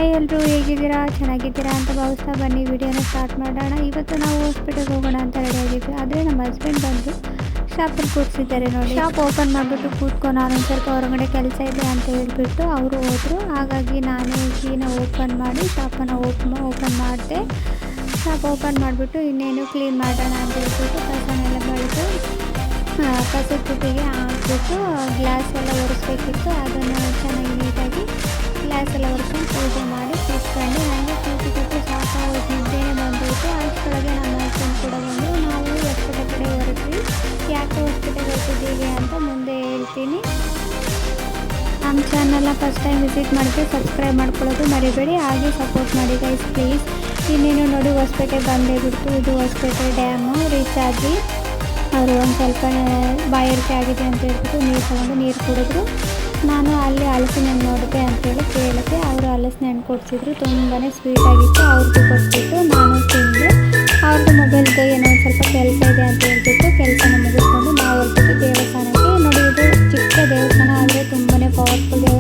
Hi ಎಲ್ಲರೂ, ಹೇಗಿದ್ದೀರಾ? ಚೆನ್ನಾಗಿದ್ದೀರಾ ಅಂತ ಭಾವಿಸ್ತಾ ಬನ್ನಿ ವಿಡಿಯೋನ ಸ್ಟಾರ್ಟ್ ಮಾಡೋಣ. ಇವತ್ತು ನಾವು ಹಾಸ್ಪಿಟಲ್ಗೆ ಹೋಗೋಣ ಅಂತ ರೆಡಿ ಆಗಿದ್ವಿ. ಆದರೆ ನಮ್ಮ ಹಸ್ಬೆಂಡ್ ಬಂದು ಶಾಪಲ್ಲಿ ಕೂರಿಸಿದ್ದಾರೆ ನೋಡಿ. ಶಾಪ್ ಓಪನ್ ಮಾಡಿಬಿಟ್ಟು ಕೂತ್ಕೊ, ನಾನು ಒಂದು ಸ್ವಲ್ಪ ಹೊರಗಡೆ ಕೆಲಸ ಇದೆ ಅಂತ ಹೇಳ್ಬಿಟ್ಟು ಅವರು ಹೋದರು. ಹಾಗಾಗಿ ನಾನೇ ಕೀನ ಓಪನ್ ಮಾಡಿ ಶಾಪನ್ನು ಓಪನ್ ಮಾಡಿದೆ. ಶಾಪ್ ಓಪನ್ ಮಾಡಿಬಿಟ್ಟು ಇನ್ನೇನು ಕ್ಲೀನ್ ಮಾಡೋಣ ಅಂತ ಹೇಳ್ಬಿಟ್ಟು ಕಸನೆಲ್ಲ ಬೆಳೆದು ಕಸದ ಬುಟ್ಟಿಗೆ ಹಾಕ್ಬಿಟ್ಟು ಗ್ಲಾಸ್ ಎಲ್ಲ ಒರೆಸ್ಬೇಕಿತ್ತು. ಅದನ್ನು ಚೆನ್ನಾಗಿ ನೀಟಾಗಿ ಗ್ಲಾಸ್ ಎಲ್ಲ ಒರೆಸ್ಕೊಂಡು ಪೂಜೆ ಮಾಡಿ ಕೂತ್ಕೊಂಡು ನನಗೆ ಕೂತು ಸಾಕಾಗೋದು, ನಿದ್ದೆನೇ ಬಂದೈತೆ. ಅಷ್ಟರೊಳಗೆ ನಮ್ಮ ಹಸ್ಬೆಂಡ್ ಕೂಡ ಬಂದು ನಾವು ಹೊಸ್ಪೇಟೆ ಕಡೆ ಹೊರಟ್ವಿ. ಯಾಕೆ ಹೊಸ್ಪೇಟೆಗೆ ಹೊರಟಿದ್ದೀವಿ ಅಂತ ಮುಂದೆ ಹೇಳ್ತೀನಿ. ನಮ್ಮ ಚಾನಲ್ನ ಫಸ್ಟ್ ಟೈಮ್ ವಿಸಿಟ್ ಮಾಡಿದ್ರೆ ಸಬ್ಸ್ಕ್ರೈಬ್ ಮಾಡ್ಕೊಳ್ಳೋದು ಮರಿಬೇಡಿ, ಹಾಗೆ ಸಪೋರ್ಟ್ ಮಾಡಿ ಗೈಸ್ ಪ್ಲೀಸ್. ಇನ್ನೇನು ನೋಡಿ ಹೊಸ್ಪೇಟೆ ಬಂದೇ ಬಿಡ್ತು. ಇದು ಹೊಸ್ಪೇಟೆ ಡ್ಯಾಮು ರೀಚ್ ಆಗಿ ಅವರು ಒಂದು ಸ್ವಲ್ಪ ಬಾಯಾರಿಕೆ ಆಗಿದೆ ಅಂತ ಹೇಳ್ಬಿಟ್ಟು ನೀರು ತಗೊಂಡು ನೀರು ಕುಡಿದ್ರು. ನಾನು ಅಲ್ಲಿ ಹಲಸಿನ ಹಣ್ಣು ನೋಡಿದೆ ಅಂತೇಳಿ ಕೇಳಿದೆ. ಅವರು ಹಲಸಿನ ಹಣ್ಣು ಕೊಡ್ತಿದ್ರು, ತುಂಬಾ ಸ್ವೀಟಾಗಿತ್ತು. ಅವ್ರಿಗೂ ಕೊಟ್ಬಿಟ್ಟು ನಾನು ತಿಂದೆ. ಅವ್ರದ್ದು ಮೊಬೈಲ್ಗೆ ಏನೋ ಒಂದು ಸ್ವಲ್ಪ ಕೆಲಸ ಇದೆ ಅಂತ ಹೇಳ್ಬಿಟ್ಟು ಕೆಲಸನ ಮುಗಿಸ್ಕೊಂಡು ನಾವು ಹೊರಟಿದ್ದು ದೇವಸ್ಥಾನಕ್ಕೆ. ನೋಡಿ, ಇದು ಚಿಕ್ಕ ದೇವಸ್ಥಾನ ಆದರೆ ತುಂಬಾ ಪವರ್ಫುಲ್ ದೇವಸ್ಥಾನ.